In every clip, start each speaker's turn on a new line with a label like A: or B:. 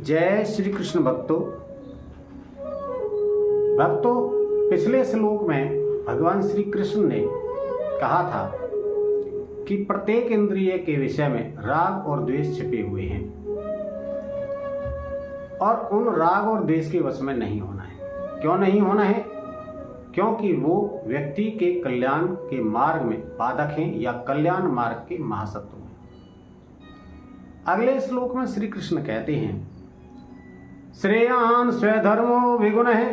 A: जय श्री कृष्ण भक्तों, पिछले श्लोक में भगवान श्री कृष्ण ने कहा था कि प्रत्येक इंद्रिय के विषय में राग और द्वेष छिपे हुए हैं और उन राग और द्वेष के वश में नहीं होना है। क्यों नहीं होना है? क्योंकि वो व्यक्ति के कल्याण के मार्ग में बाधक हैं या कल्याण मार्ग के महाशत्रु हैं। अगले श्लोक में श्री कृष्ण कहते हैं, श्रेयान स्वधर्मो विगुण है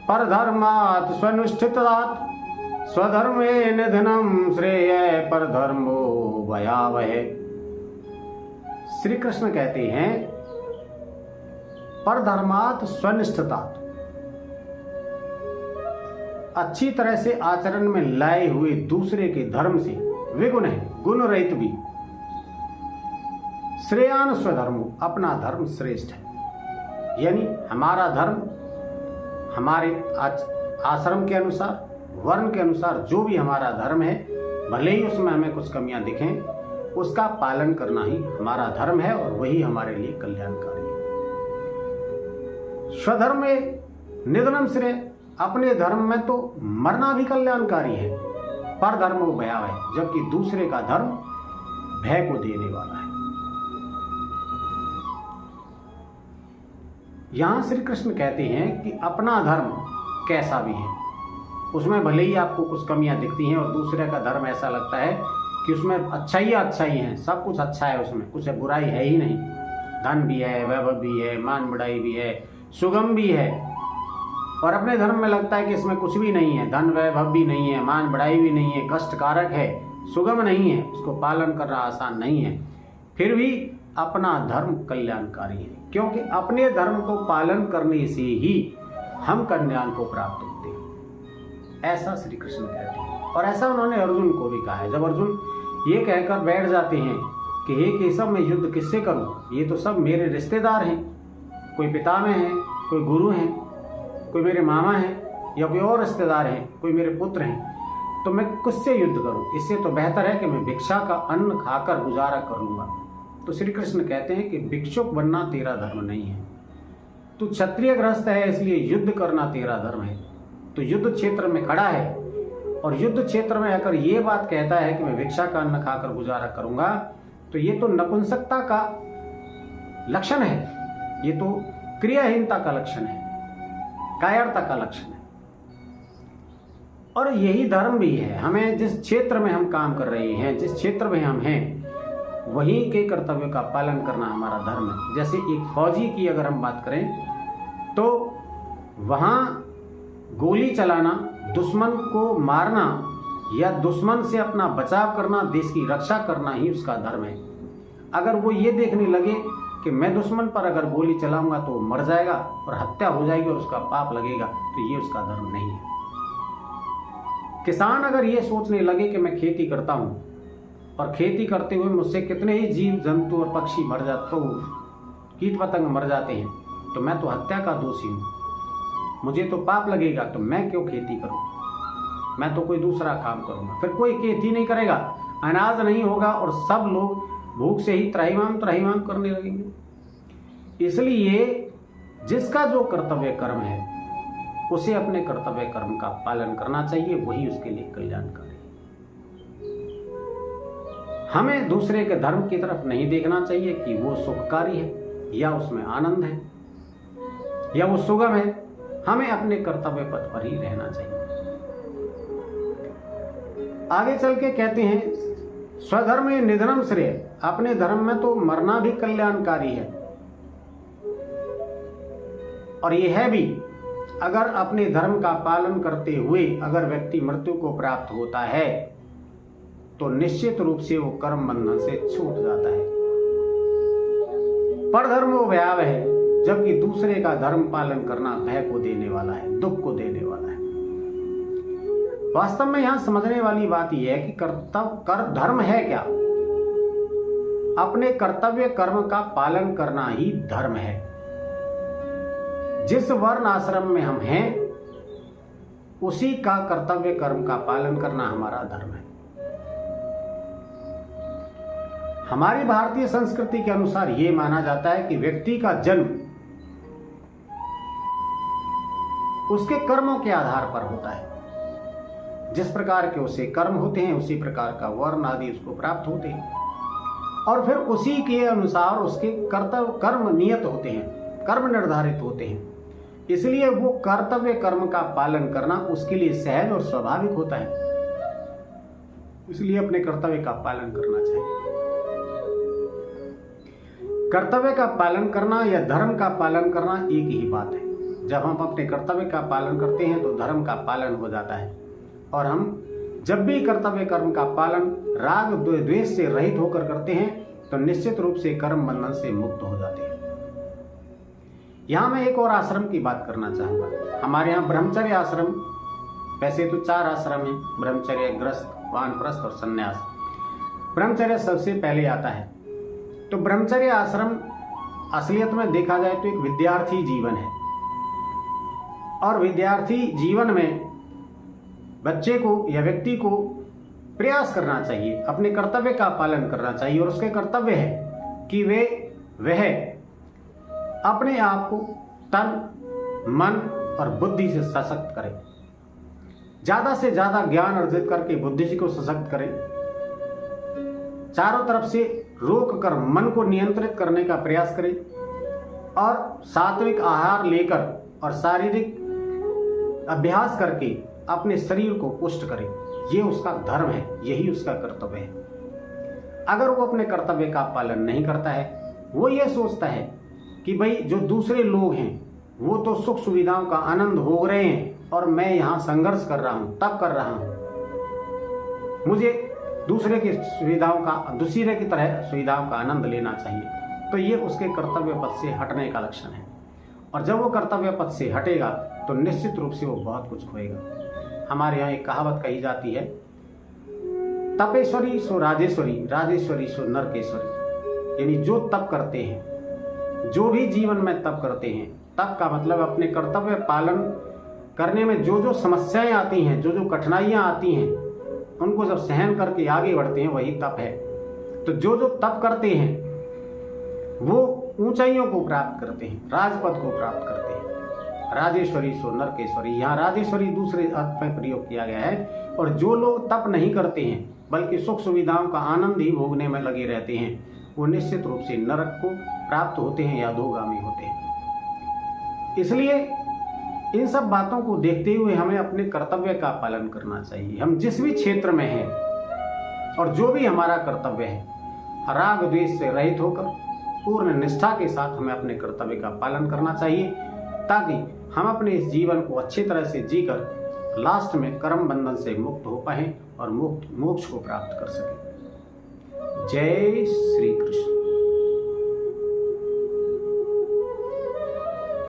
A: पर धर्मात् स्वनुष्ठितात् स्वधर्मे निधनम श्रेय पर धर्मो भयावह। श्री कृष्ण कहते हैं पर धर्मात् स्वनिष्ठतात्, अच्छी तरह से आचरण में लाए हुए दूसरे के धर्म से विगुण है, गुण रहित भी। श्रेयान स्वधर्मो, अपना धर्म श्रेष्ठ है, यानी हमारा धर्म हमारे आश्रम के अनुसार, वर्ण के अनुसार जो भी हमारा धर्म है, भले ही उसमें हमें कुछ कमियां दिखें, उसका पालन करना ही हमारा धर्म है और वही हमारे लिए कल्याणकारी है। स्वधर्म में निधनम श्रेय, अपने धर्म में तो मरना भी कल्याणकारी है। पर धर्म वो भयावह है, जबकि दूसरे का धर्म भय को देने वाला है। यहां श्री कृष्ण कहते हैं कि अपना धर्म कैसा भी है, उसमें भले ही आपको कुछ कमियां दिखती हैं और दूसरे का धर्म ऐसा लगता है कि उसमें अच्छा ही है, सब कुछ अच्छा है, उसमें कुछ बुराई है ही नहीं। धन भी है, वैभव भी है, मान बढ़ाई भी है, सुगम भी है, और अपने धर्म में लगता है कि इसमें कुछ भी नहीं है, धन वैभव भी नहीं है, मान बढ़ाई भी नहीं है, कष्टकारक है, सुगम नहीं है, उसको पालन करना आसान नहीं है। फिर भी अपना धर्म कल्याणकारी है, क्योंकि अपने धर्म को पालन करने से ही हम कल्याण को प्राप्त होते हैं, ऐसा श्री कृष्ण कहते हैं। और ऐसा उन्होंने अर्जुन को भी कहा है। जब अर्जुन ये कहकर बैठ जाते हैं कि हे केशव, मैं युद्ध किससे करूं, ये तो सब मेरे रिश्तेदार हैं, कोई पिता में है, कोई गुरु हैं, कोई मेरे मामा हैं, या कोई और रिश्तेदार हैं, कोई मेरे पुत्र हैं, तो मैं किससे युद्ध करूं? इससे तो बेहतर है कि मैं भिक्षा का अन्न खाकर गुजारा कर लूंगा। तो श्री कृष्ण कहते हैं कि भिक्षुक बनना तेरा धर्म नहीं है, तू क्षत्रिय गृहस्थ है, इसलिए युद्ध करना तेरा धर्म है। तो युद्ध क्षेत्र में खड़ा है और युद्ध क्षेत्र में आकर ये बात कहता है कि मैं भिक्षा का अन्न खाकर गुजारा करूंगा, तो ये तो नपुंसकता का लक्षण है, ये तो क्रियाहीनता का लक्षण है, कायरता का लक्षण है। और यही धर्म भी है। हमें जिस क्षेत्र में हम काम कर रहे हैं, जिस क्षेत्र में हम हैं, वहीं के कर्तव्य का पालन करना हमारा धर्म है। जैसे एक फौजी की अगर हम बात करें तो वहां गोली चलाना, दुश्मन को मारना या दुश्मन से अपना बचाव करना, देश की रक्षा करना ही उसका धर्म है। अगर वो ये देखने लगे कि मैं दुश्मन पर अगर गोली चलाऊंगा तो मर जाएगा और हत्या हो जाएगी और उसका पाप लगेगा, तो ये उसका धर्म नहीं है। किसान अगर ये सोचने लगे कि मैं खेती करता हूं और खेती करते हुए मुझसे कितने ही जीव जंतु और पक्षी मर जाते, तो कीट पतंग मर जाते हैं, तो मैं तो हत्या का दोषी हूँ, मुझे तो पाप लगेगा, तो मैं क्यों खेती करूँ, मैं तो कोई दूसरा काम करूँगा। फिर कोई खेती नहीं करेगा, अनाज नहीं होगा और सब लोग भूख से ही त्राहिमाम करने लगेंगे। इसलिए जिसका जो कर्तव्य कर्म है उसे अपने कर्तव्य कर्म का पालन करना चाहिए, वही उसके लिए कल्याणकारी है। हमें दूसरे के धर्म की तरफ नहीं देखना चाहिए कि वो सुखकारी है या उसमें आनंद है या वो सुगम है। हमें अपने कर्तव्य पथ पर ही रहना चाहिए। आगे चल के कहते हैं, स्वधर्म में निधनम श्रेय, अपने धर्म में तो मरना भी कल्याणकारी है। और ये है भी, अगर अपने धर्म का पालन करते हुए अगर व्यक्ति मृत्यु को प्राप्त होता है तो निश्चित रूप से वो कर्म बंधन से छूट जाता है। पर धर्म वो भयावह है, जबकि दूसरे का धर्म पालन करना भय को देने वाला है, दुख को देने वाला है। वास्तव में यहां समझने वाली बात यह है कि धर्म है क्या? अपने कर्तव्य कर्म का पालन करना ही धर्म है। जिस वर्ण आश्रम में हम हैं, उसी का कर्तव्य कर्म का पालन करना हमारा धर्म है। हमारी भारतीय संस्कृति के अनुसार ये माना जाता है कि व्यक्ति का जन्म उसके कर्मों के आधार पर होता है। जिस प्रकार के उसे कर्म होते हैं उसी प्रकार का वर्ण आदि उसको प्राप्त होते हैं, और फिर उसी के अनुसार उसके कर्म नियत होते हैं, कर्म निर्धारित होते हैं। इसलिए वो कर्तव्य कर्म का पालन करना उसके लिए सहज और स्वाभाविक होता है। इसलिए अपने कर्तव्य का पालन करना चाहिए। कर्तव्य का पालन करना या धर्म का पालन करना एक ही बात है। जब हम अपने कर्तव्य का पालन करते हैं तो धर्म का पालन हो जाता है, और हम जब भी कर्तव्य कर्म का पालन राग द्वेष से रहित होकर करते हैं तो निश्चित रूप से कर्म बंधन से मुक्त हो जाते हैं। यहां मैं एक और आश्रम की बात करना चाहूंगा। हमारे यहाँ ब्रह्मचर्य आश्रम, वैसे तो 4 आश्रम हैं, ब्रह्मचर्य, गृहस्थ, वानप्रस्थ और संन्यास। ब्रह्मचर्य सबसे पहले आता है। तो ब्रह्मचर्य आश्रम असलियत में देखा जाए तो एक विद्यार्थी जीवन है, और विद्यार्थी जीवन में बच्चे को या व्यक्ति को प्रयास करना चाहिए, अपने कर्तव्य का पालन करना चाहिए, और उसके कर्तव्य है कि वह अपने आप को तन, मन और बुद्धि से सशक्त करे, ज्यादा से ज्यादा ज्ञान अर्जित करके बुद्धि को सशक्त करे, चारों तरफ से रोक कर मन को नियंत्रित करने का प्रयास करे, और सात्विक आहार लेकर और शारीरिक अभ्यास करके अपने शरीर को पुष्ट करे। ये उसका धर्म है, यही उसका कर्तव्य है। अगर वो अपने कर्तव्य का पालन नहीं करता है, वो ये सोचता है कि भाई जो दूसरे लोग हैं वो तो सुख सुविधाओं का आनंद भोग रहे हैं और मैं यहाँ संघर्ष कर रहा हूँ, तप कर रहा हूँ, मुझे दूसरे की तरह सुविधाओं का आनंद लेना चाहिए, तो ये उसके कर्तव्य पथ से हटने का लक्षण है। और जब वो कर्तव्य पथ से हटेगा तो निश्चित रूप से वो बहुत कुछ खोएगा। हमारे यहाँ एक कहावत कही जाती है, तपेश्वरी सो राजेश्वरी, राजेश्वरी सो नरकेश्वरी। यानी जो तप करते हैं, जो भी जीवन में तप करते हैं, तप का मतलब अपने कर्तव्य पालन करने में जो जो समस्याएं आती हैं, जो जो कठिनाइयां आती हैं, उनको जब सहन करके आगे बढ़ते हैं वही तप है। तो जो जो तप करते हैं वो ऊंचाइयों को प्राप्त करते हैं, राजपद को प्राप्त करते हैं। राजेश्वरी सो नरकेश्वरी, यहाँ राजेश्वरी दूसरे अर्थ में प्रयोग किया गया है। और जो लोग तप नहीं करते हैं बल्कि सुख सुविधाओं का आनंद ही भोगने में लगे रहते हैं, वो निश्चित रूप से नरक को प्राप्त होते हैं या अधोगामी होते हैं। इसलिए इन सब बातों को देखते हुए हमें अपने कर्तव्य का पालन करना चाहिए। हम जिस भी क्षेत्र में हैं और जो भी हमारा कर्तव्य है, राग द्वेष से रहित होकर पूर्ण निष्ठा के साथ हमें अपने कर्तव्य का पालन करना चाहिए, ताकि हम अपने इस जीवन को अच्छी तरह से जीकर लास्ट में कर्म बंधन से मुक्त हो पाएं और मोक्ष को प्राप्त कर सकें। जय श्री कृष्ण।